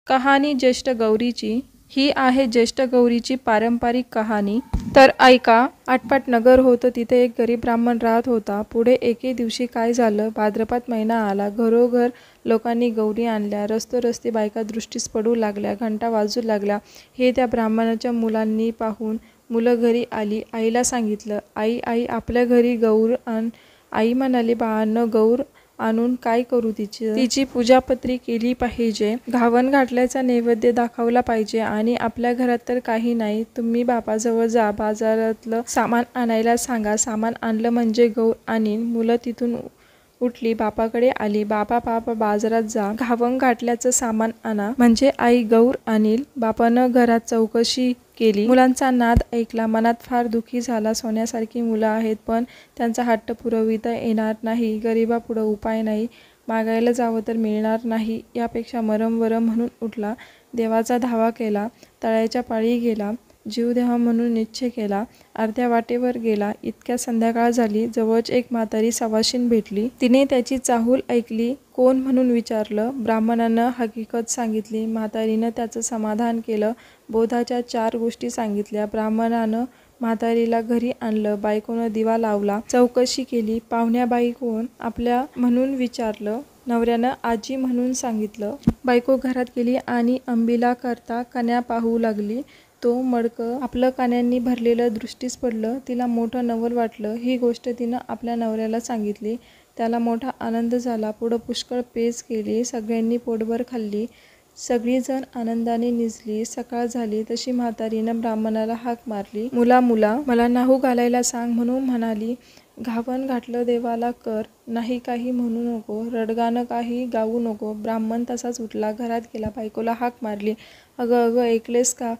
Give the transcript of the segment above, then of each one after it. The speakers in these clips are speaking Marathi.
कहाणी ज्येष्ठ गौरीची। ही आहे ज्येष्ठ गौरीची पारंपरिक कहाणी। तर ऐका। आटपाट नगर होतं, तिथे एक गरीब ब्राह्मण राहत होता। पुढे एके दिवशी काय झालं, भाद्रपद महिना आला। घरोघर लोकांनी गौरी आणल्या, रस्तोरस्ती बायका दृष्टीस पडू लागल्या, घंटा वाजू लागल्या। हे त्या ब्राह्मणाच्या मुलांनी पाहून मुलं घरी आली, आईला सांगितलं, आई आई आपल्या घरी गौर आण। आई म्हणाली, बाळांनो, गौर आणून काय करू, तिची पूजापत्री केली पाहिजे, घावन घातल्याचा नैवेद्य दाखवला पाहिजे आणि आपल्या घरात तर काही नाही। तुम्ही बापाजवळ जा, बाजारातलं सामान आणायला सांगा। सामान आणलं म्हणजे गौर आणीन। मुलं तिथून उठली, बापाकडे आली, बापा बाजारात जा, घावन घातल्याचं सामान आणा म्हणजे आई गौर आणील। बापानं घरात चौकशी केली, मुलांचा नाद ऐकला, मनात फार दुःखी झाला। सोन्यासारखी मुलं आहेत, पण त्यांचा हट्ट पुरविता येणार नाही। गरिबापुढं उपाय नाही, मागायला जावं तर मिळणार नाही, यापेक्षा मरम वरम म्हणून उठला। देवाचा धावा केला, तळ्याच्या पाळी गेला, जीव द्यावा म्हणून निश्चय केला। अर्ध्या वाटेवर गेला, इतक्या संध्याकाळ झाली। जवळच एक म्हातारी सवाशीण भेटली, तिने त्याची चाहूल ऐकली। कोण म्हणून विचारलं, ब्राह्मणानं हकीकत सांगितली। म्हातारीनं त्याचं समाधान केलं, बोधाच्या 4 गोष्टी सांगितल्या। ब्राह्मणानं म्हातारीला घरी आणलं, बायकोनं दिवा लावला, चौकशी केली, पाहुण्याबाई कोण आपल्या म्हणून विचारलं, नवऱ्यानं आजी म्हणून सांगितलं। बायको घरात गेली आणि अंबिला करता कन्या पाहू लागली। तो मडकं आपलं कान्यांनी भरलेलं दृष्टीस पडलं, तिला मोठं नवल वाटलं। ही गोष्ट तिनं आपल्या नवऱ्याला सांगितली, त्याला मोठा आनंद झाला। पुढं पुष्कळ पेच केली, सगळ्यांनी पोटभर खाल्ली, सगळीजण आनंदाने निजली। सकाळ झाली तशी म्हातारीनं ब्राह्मणाला हाक मारली, मुला मला न्हाऊ घालायला सांग म्हणून म्हणाली। घावन घातलं देवाला कर, नाही काही म्हणू नको, रडगाणं काही गाऊ नको। ब्राह्मण तसाच उठला, घरात गेला, बायकोला हाक मारली, अगं ऐकलेस का,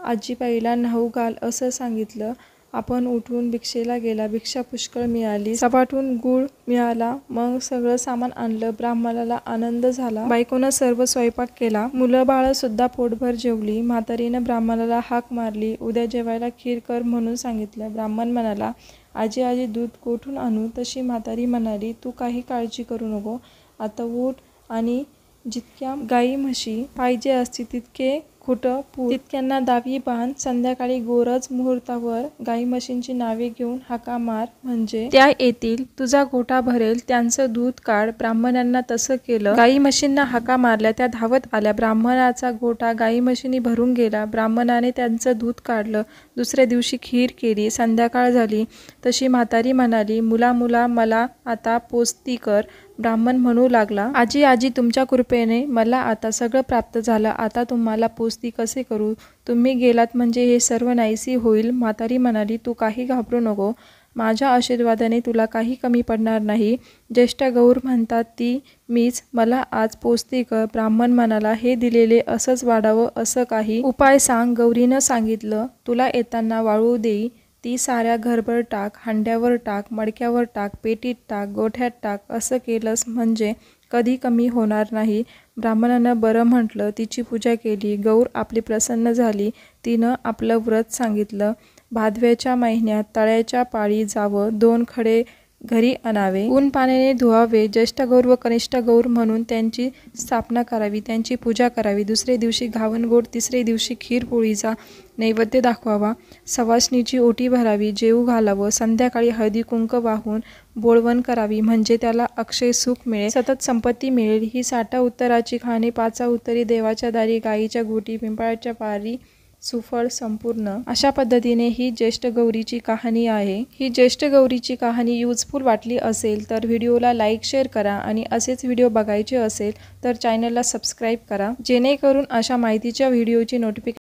आजीबाईला न्हाऊ घाल असं सांगितलं। आपण उठून भिक्षेला गेला, भिक्षा पुष्कळ मिळाली, सपाटून गूळ मिळाला, मग सगळं सामान आणलं। ब्राह्मणाला आनंद झाला, बायकोनं सर्व स्वयंपाक केला, मुलं बाळं सुद्धा पोटभर जेवली। म्हातारीनं ब्राह्मणाला हाक मारली, उद्या जेवायला खीर कर म्हणून सांगितलं। ब्राह्मण म्हणाला, आजी दूध कोठून आणू? तशी म्हातारी म्हणाली, तू काही काळजी करू नको, आता उठ आणि जितक्या गाई म्हशी पाहिजे असतील तितके खुटं पूर, तितक्यांना दावी बांध। संध्याकाळी गोरज मुहूर्तावर गाई म्हशींची नावे घेऊन हाका मार, म्हणजे त्या येतील, तुझा गोठा भरेल, त्यांचं दूध काढ। ब्राह्मणांना तसं केलं, गाई म्हशींना हाका मारल्या, त्या धावत आल्या। ब्राह्मणाचा गोठा गाई म्हशींनी भरून गेला, ब्राह्मणाने त्यांचं दूध काढलं। दुसऱ्या दिवशी खीर केली। संध्याकाळ झाली तशी म्हातारी म्हणाली, मुला मला आता पोस्ती कर। ब्राह्मण म्हणू लागला, आजी तुमच्या कृपेने मला आता सगळं प्राप्त झालं, आता तुम्हाला पोस्ती कसे करू? तुम्ही गेलात म्हणजे हे सर्व नाहीसे होईल। म्हातारी म्हणाली, तू काही घाबरू नको, माझ्या आशीर्वादाने तुला काही कमी पडणार नाही। ज्येष्ठ गौर म्हणतात ती मीच, मला आज पोस्ती कर। ब्राह्मण म्हणाला, हे दिलेले असंच वाढावं असं काही उपाय सांग। गौरीनं सांगितलं, तुला येताना वाळू देई, ती साऱ्या घरभर टाक, हांड्यावर टाक, मडक्यावर टाक, पेटीत टाक, गोठ्यात टाक, असं केलंस म्हणजे कधी कमी होणार नाही। ब्राह्मणानं बरं म्हटलं, तिची पूजा केली, गौर आपली प्रसन्न झाली। तिनं आपलं व्रत सांगितलं, भादव्याच्या महिन्यात तळ्याच्या पाळी जावं, 2 खडे घरी आणावे, ऊन पाण्याने धुवावे, ज्येष्ठ गौर व कनिष्ठ गौर म्हणून त्यांची स्थापना करावी, त्यांची पूजा करावी। दुसरे दिवशी घावनगोड, तिसरे दिवशी खीरपोळीचा नैवेद्य दाखवावा, सवासणीची ओटी भरावी, जेवू घालावं। संध्याकाळी हळदी कुंक वाहून बोळवण करावी, म्हणजे त्याला अक्षय सुख मिळेल, सतत संपत्ती मिळेल। ही 60 उत्तराची कहाणी। 5 उत्तरी देवाच्या दारी, गाईच्या गोठी, पिंपळाच्या पारी, सुफळ संपूर्ण। अशा पद्धतीने ही ज्येष्ठ गौरीची कहाणी आहे। ही ज्येष्ठ गौरीची कहाणी युजफुल वाटली असेल तर व्हिडिओला लाईक शेअर करा आणि असेच व्हिडिओ बघायचे असेल तर चॅनलला सबस्क्राईब करा, जेणेकरून अशा माहितीच्या व्हिडिओची नोटिफिकेशन